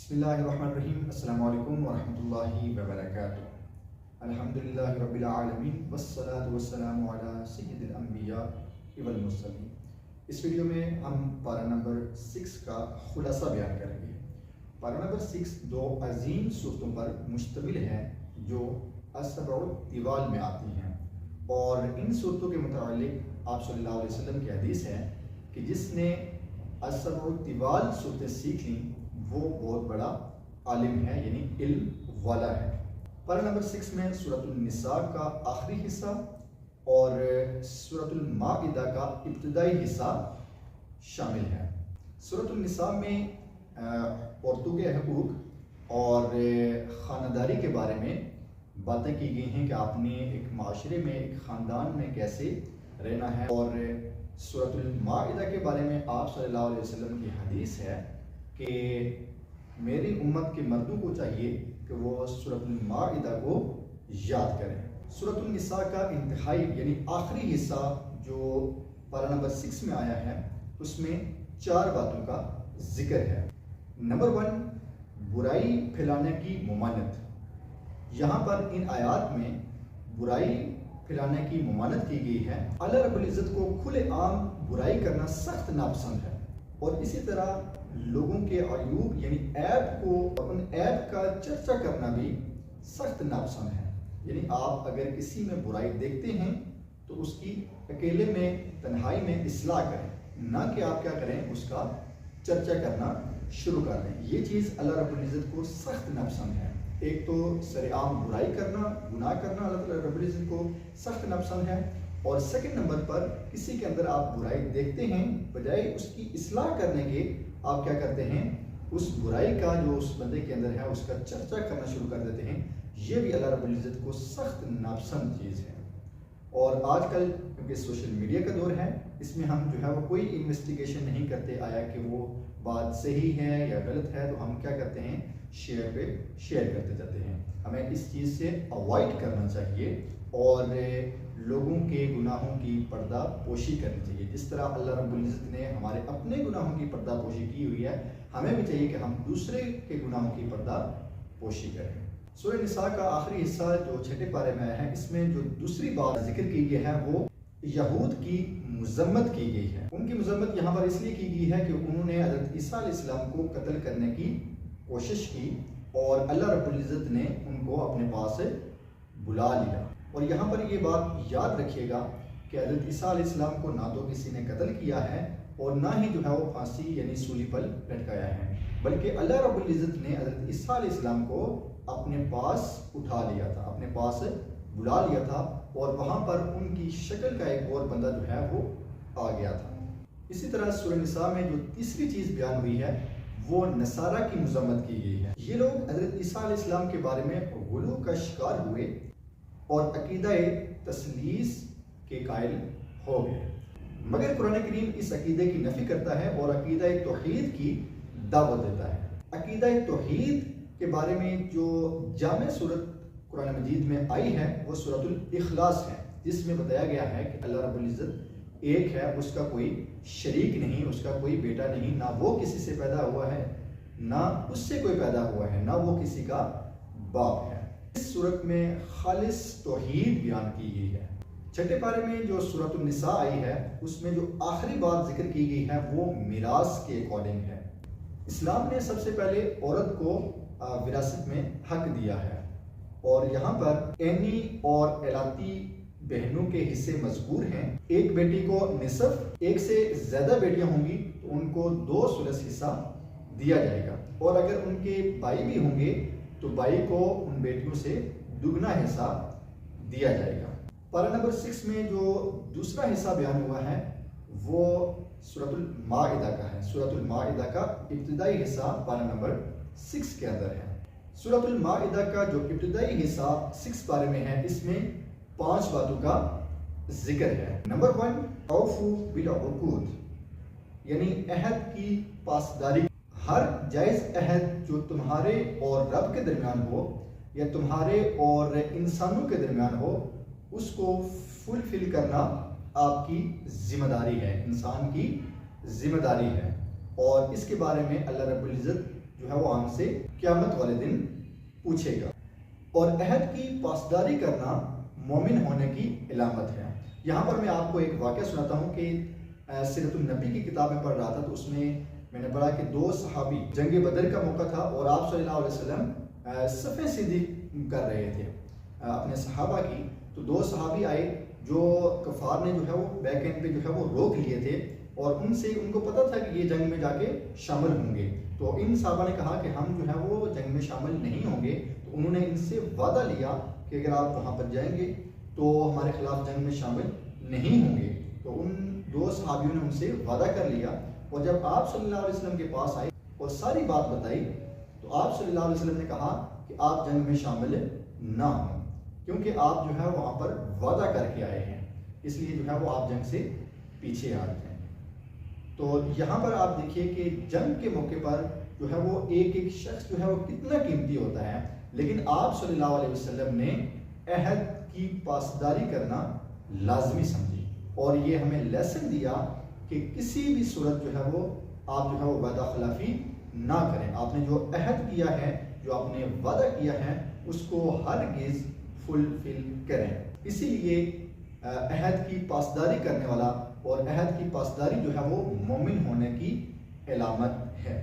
بسم اللہ الرحمن الرحیم۔ السلام علیکم ورحمۃ اللہ وبرکاتہ۔ الحمدللہ رب العالمین والصلاة والسلام علی سید الانبیاء والمرسلین۔ اس ویڈیو میں ہم پارہ نمبر 6 کا خلاصہ بیان کریں گے۔ پارہ نمبر 6 دو عظیم صورتوں پر مشتمل ہے جو السبع الطوال میں آتی ہیں، اور ان صورتوں کے متعلق آپ صلی اللہ علیہ وسلم کی حدیث ہے کہ جس نے السبع الطوال صورتیں سیکھ لیں وہ بہت بڑا عالم ہے، یعنی علم والا ہے۔ پارہ نمبر 6 میں سورۃ النساء کا آخری حصہ اور سورۃ المائدہ کا ابتدائی حصہ شامل ہے۔ سورۃ النساء میں عورتوں کے حقوق اور خانہ داری کے بارے میں باتیں کی گئی ہیں کہ آپ نے ایک معاشرے میں، ایک خاندان میں کیسے رہنا ہے، اور سورۃ المائدہ کے بارے میں آپ صلی اللہ علیہ وسلم کی حدیث ہے کہ میری امت کے مردوں کو چاہیے کہ وہ سورۃ المائدہ کو یاد کریں۔ سورۃ النساء کا انتہائی یعنی آخری حصہ جو پارہ نمبر 6 میں آیا ہے، اس میں 4 باتوں کا ذکر ہے۔ نمبر 1، برائی پھیلانے کی ممانعت۔ یہاں پر ان آیات میں برائی پھیلانے کی ممانعت کی گئی ہے۔ اللہ رب العزت کو کھلے عام برائی کرنا سخت ناپسند ہے، اور اسی طرح لوگوں کے عیوب یعنی عیب کو، اپنے عیب کا چرچا کرنا بھی سخت ناپسند ہے۔ یعنی آپ اگر کسی میں برائی دیکھتے ہیں تو اس کی اکیلے میں، تنہائی میں اصلاح کریں، نہ کہ آپ کیا کریں، اس کا چرچا کرنا شروع کر دیں۔ یہ چیز اللہ رب العزت کو سخت ناپسند ہے۔ ایک تو سر عام برائی کرنا، گناہ کرنا اللہ رب العزت کو سخت ناپسند ہے، اور سیکنڈ نمبر پر کسی کے اندر آپ برائی دیکھتے ہیں، بجائے اس کی اصلاح کرنے کے آپ کیا کرتے ہیں، اس برائی کا جو اس بندے کے اندر ہے اس کا چرچا کرنا شروع کر دیتے ہیں۔ یہ بھی اللہ رب العزت کو سخت ناپسند چیز ہے۔ اور آج کل کیونکہ سوشل میڈیا کا دور ہے، اس میں ہم جو ہے وہ کوئی انویسٹیگیشن نہیں کرتے آیا کہ وہ بات صحیح ہے یا غلط ہے، تو ہم کیا کرتے ہیں، شیئر پہ شیئر کرتے جاتے ہیں۔ ہمیں اس چیز سے اوائڈ کرنا چاہیے اور لوگوں کے گناہوں کی پردہ پوشی کرنی چاہیے۔ جس طرح اللہ رب العزت نے ہمارے اپنے گناہوں کی پردہ پوشی کی ہوئی ہے، ہمیں بھی چاہیے کہ ہم دوسرے کے گناہوں کی پردہ پوشی کریں۔ سورہ نساء کا آخری حصہ جو 6 پارے میں آیا ہے، اس میں جو دوسری بات ذکر کی گئی ہے وہ یہود کی مذمت کی گئی ہے۔ ان کی مذمت یہاں پر اس لیے کی گئی ہے کہ انہوں نے حضرت عیسیٰ علیہ السلام کو قتل کرنے کی کوشش کی، اور اللہ رب العزت نے ان کو اپنے پاس سے بلا لیا۔ اور یہاں پر یہ بات یاد رکھیے گا کہ حضرت عیسیٰ علیہ السلام کو نہ تو کسی نے قتل کیا ہے اور نہ ہی جو ہے وہ پھانسی یعنی سولی پر لٹکایا ہے، بلکہ اللہ رب العزت نے حضرت عیسیٰ علیہ السلام کو اپنے پاس اٹھا لیا تھا، اپنے پاس بلا لیا تھا، اور وہاں پر ان کی شکل کا ایک اور بندہ جو ہے وہ آ گیا تھا۔ اسی طرح سورہ نساء میں جو تیسری چیز بیان ہوئی ہے وہ نصارہ کی مذمت کی گئی ہے۔ یہ لوگ حضرت عیسیٰ علیہ السلام کے بارے میں غلو کا شکار ہوئے اور عقیدہ تثلیث کے قائل ہو گئے، مگر قرآن کریم اس عقیدے کی نفی کرتا ہے اور عقیدہ توحید کی دعوت دیتا ہے۔ عقیدہ توحید کے بارے میں جو جامع صورت قرآن مجید میں آئی ہے وہ سورۃ الاخلاص ہے، جس میں بتایا گیا ہے کہ اللہ رب العزت ایک ہے، اس کا کوئی شریک نہیں، اس کا کوئی بیٹا نہیں، نہ وہ کسی سے پیدا ہوا ہے، نہ اس سے کوئی پیدا ہوا ہے، نہ وہ کسی کا باپ ہے۔ اس صورت میں خالص توحید بیان کی گئی ہے۔ 6 پارے میں جو سورۃ النساء آئی ہے، اس میں جو آخری بات ذکر کی گئی ہے وہ میراث کے اکارڈنگ ہے۔ اسلام نے سب سے پہلے عورت کو وراثت میں حق دیا ہے، اور یہاں پر عینی اور الاتی بہنوں کے حصے مذکور ہیں۔ ایک بیٹی کو نصف، ایک سے زیادہ بیٹیاں ہوں گی تو ان کو 2 ثلث حصہ دیا جائے گا، اور اگر ان کے بھائی بھی ہوں گے تو بھائی کو ان بیٹیوں سے دگنا حصہ دیا جائے گا۔ پارہ نمبر 6 میں جو دوسرا حصہ بیان ہوا ہے وہ سورۃ المائدہ کا ہے۔ سورۃ المائدہ کا ابتدائی حصہ پارہ نمبر 6 کے اندر ہے۔ سورۃ المائدہ کا جو ابتدائی حصہ 6 پارے میں ہے، اس میں 5 باتوں کا ذکر ہے۔ نمبر 1، اوفوا بالعقود، یعنی عہد کی پاسداری۔ ہر جائز عہد جو تمہارے اور رب کے درمیان ہو یا تمہارے اور انسانوں کے درمیان ہو، اس کو فلفل کرنا آپ کی ذمہ داری ہے، انسان کی ذمہ داری ہے۔ اور اس کے بارے میں اللہ رب العزت जो है वो हम से क़यामत वाले दिन पूछेगा। और अहद की पासदारी करना मोमिन होने की इलामत है। यहाँ पर मैं आपको एक वाक़या सुनाता हूँ कि सीरतुन नबी की किताब में पढ़ रहा था, तो उसमें मैंने पढ़ा कि दो सहाबी, जंग बदर का मौका था और आप सल्लल्लाहु अलैहि वसल्लम सफ़े सीधी कर रहे थे अपने सहाबा की। तो दो सहाबी आए जो कफ़ार ने जो है वो बैक एंड पे जो है वो रोक लिए थे और उनको पता था कि ये जंग में जाके शामिल होंगे। तो इन सहाबा ने कहा कि हम जो है वो जंग में शामिल नहीं होंगे। तो उन्होंने इनसे वादा लिया कि अगर आप वहाँ पर जाएंगे तो हमारे खिलाफ जंग में शामिल नहीं होंगे। तो उन दो सहाबियों ने उनसे वादा कर लिया। और जब आप सल्लल्लाहु अलैहि वसल्लम के पास आए और सारी बात बताई, तो आप सल्लल्लाहु अलैहि वसल्लम ने कहा कि आप जंग में शामिल ना हों, क्योंकि आप जो है वहाँ पर वादा करके आए हैं, इसलिए जो है वो आप जंग से पीछे आ रहे हैं। तो यहाँ पर आप देखिए कि जंग के मौके पर जो है वो एक एक शख्स जो है वो कितना कीमती होता है, लेकिन आप सल्लल्लाहु अलैहि वसल्लम ने अहद की पासदारी करना लाजमी समझी और ये हमें लेसन दिया कि किसी भी सूरत जो है वो आप जो है वो वादा खिलाफी ना करें। आपने जो अहद किया है, जो आपने वादा किया है, उसको हरगिज़ फुलफिल करें। इसीलिए अहद की पासदारी करने वाला और अहद की पासदारी जो है वो मोमिन होने की इलामत है।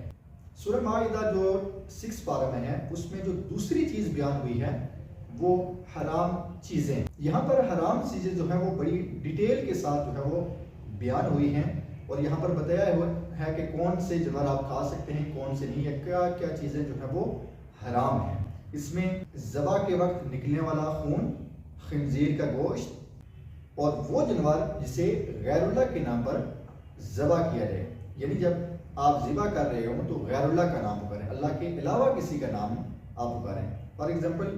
सूरह माइदा जो 6 पारा में है, उसमें जो दूसरी चीज़ बयान हुई है वो हराम चीज़ें। यहाँ पर हराम चीज़ें जो है वो बड़ी डिटेल के साथ जो है वो बयान हुई हैं और यहाँ पर बताया है कि कौन से जानवर आप खा सकते हैं, कौन से नहीं, या क्या क्या चीज़ें जो है वो हराम हैं। इसमें ज़बा के वक्त निकलने वाला खून, खिंजीर का गोश्त और वो जानवर जिसे गैरुल्लाह के नाम पर ज़बा किया जाए, यानी जब आप ज़िबा कर रहे हो तो गैरुल्लाह का नाम पुकारें, अल्लाह के अलावा किसी का नाम आप पुकारें। फॉर एग्जाम्पल,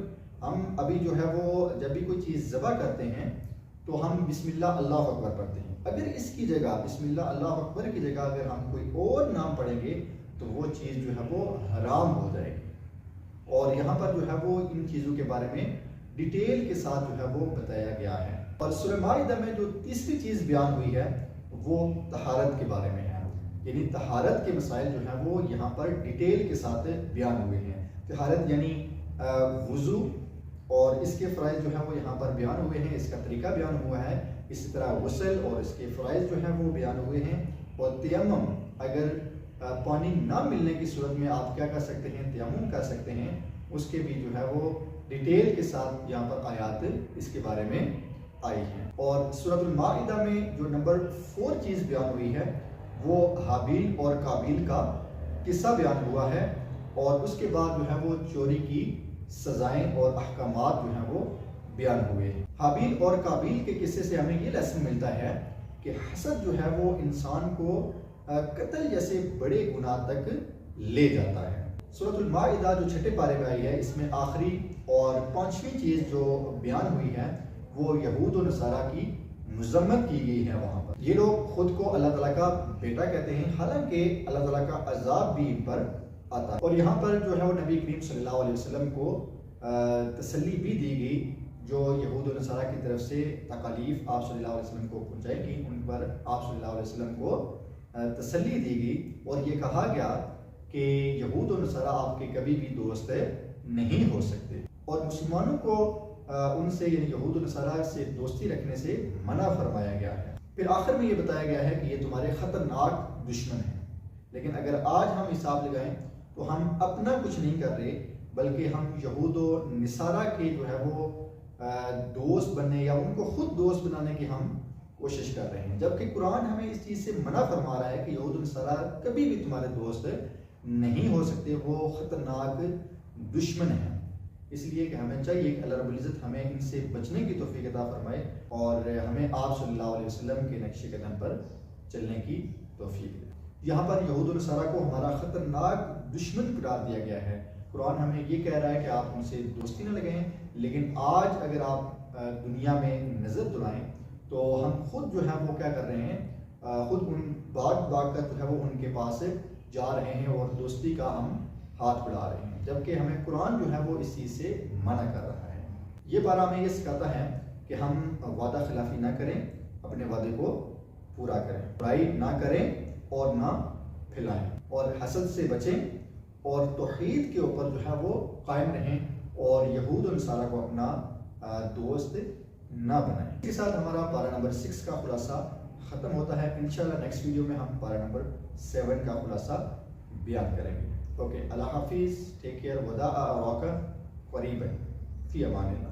हम अभी जो है वो जब भी कोई चीज़ ज़बा करते हैं तो हम बिस्मिल्लाह अल्लाह अकबर पढ़ते हैं। अगर इसकी जगह बिस्मिल्लाह अल्लाह अकबर की जगह अगर हम कोई और नाम पढ़ेंगे तो वो चीज़ जो है वो हराम हो जाएगी। और यहाँ पर जो है वो इन चीज़ों के बारे में डिटेल के साथ जो है वो बताया गया है। और सूरह माइदा में जो तीसरी चीज़ बयान हुई है वो तहारत के बारे में है, यानी तहारत के मसाइल जो है वो यहाँ पर डिटेल के साथ बयान हुए हैं। तहारत यानी वुज़ू और इसके फ़राइज़ जो है वो यहाँ पर बयान हुए हैं, इसका तरीका बयान हुआ है। इसी तरह गुस्ल और इसके फ़राइज़ जो हैं वो बयान हुए हैं। और तयम्मुम, अगर पानी ना मिलने की सूरत में आप क्या कर सकते हैं, तयम्मुम कर सकते हैं, उसके भी जो है वो डिटेल के साथ यहाँ पर आयात इसके बारे में आई हैं। और सूरतुल माइदा में जो नंबर 4 चीज़ बयान हुई है वो हाबील और काबील का किस्सा बयान हुआ है और उसके बाद जो है वो चोरी की सजाएं और अहकामात जो हैं वो बयान हुए। हाबील और काबील के किस्से से हमें ये लेसन मिलता है कि हसद जो है वो इंसान को कत्ल जैसे बड़े गुनाह तक ले जाता है। सूरतुल माइदा जो 6 पारे में आई है, इसमें आखिरी और 5वीं चीज़ जो बयान हुई है वो यहूद और नसारा की मज़म्मत की गई है। वहाँ पर ये लोग खुद को अल्लाह ताला का बेटा कहते हैं, हालांकि अल्लाह ताला का अजाब भी इन पर आता है। और यहाँ पर जो है वो नबी करीम सल्लल्लाहु अलैहि वसल्लम को तसल्ली भी दी गई, जो यहूद और नसारा की तरफ से तकालीफ आप सल्लल्लाहु अलैहि वसल्लम को पहुँचाएगी, उन पर आप सल्लल्लाहु अलैहि वसल्लम को तसल्ली दी गई और ये कहा गया कि यहूद और नसारा आपके कभी भी दोस्त नहीं हो सकते और मुसलमानों को उनसे यानी यहूद और नसारा से दोस्ती रखने से मना फरमाया गया है। फिर आखिर में ये बताया गया है कि ये तुम्हारे ख़तरनाक दुश्मन हैं। लेकिन अगर आज हम हिसाब लगाएं तो हम अपना कुछ नहीं कर रहे, बल्कि हम यहूद और नसारा के जो है वो दोस्त बनने या उनको खुद दोस्त बनाने की हम कोशिश कर रहे हैं, जबकि कुरान हमें इस चीज़ से मना फरमा रहा है कि यहूद और नसारा कभी भी तुम्हारे दोस्त नहीं हो सकते, वो ख़तरनाक दुश्मन हैं। इसलिए कि हमें चाहिए कि अल्लाह रब्बुल इज़्ज़त हमें इनसे बचने की तौफीक अता फरमाए और हमें आप सल्लल्लाहु अलैहि वसल्लम के नक्शे कदम पर चलने की तौफीक दे। यहाँ पर यहूद और नसारा को हमारा ख़तरनाक दुश्मन करार दिया गया है। कुरान हमें ये कह रहा है कि आप उनसे दोस्ती न लगाएं, लेकिन आज अगर आप दुनिया में नज़र दुलाएं तो हम खुद जो है वो क्या कर रहे हैं, खुद उन भाग कर जो है वो उनके पास जा रहे हैं और दोस्ती का हम हाथ बढ़ा रहे हैं, जबकि हमें कुरान जो है वो इस चीज़ से मना कर रहा है। ये बारा हमें ये सिखाता है कि हम वादा खिलाफी ना करें, अपने वादे को पूरा करें, बुराई ना करें और ना फैलाएं और हसद से बचें اور توحید کے اوپر جو ہے وہ قائم رہیں اور یہود و نصارہ کو اپنا دوست نہ بنائیں۔ اس کے ساتھ ہمارا پارہ نمبر 6 کا خلاصہ ختم ہوتا ہے۔ انشاءاللہ نیکسٹ ویڈیو میں ہم پارہ نمبر 7 کا خلاصہ بیان کریں گے۔ اوکے، اللہ حافظ، ٹیک کیئر، وداع اراکم قریبا، فی امان اللہ۔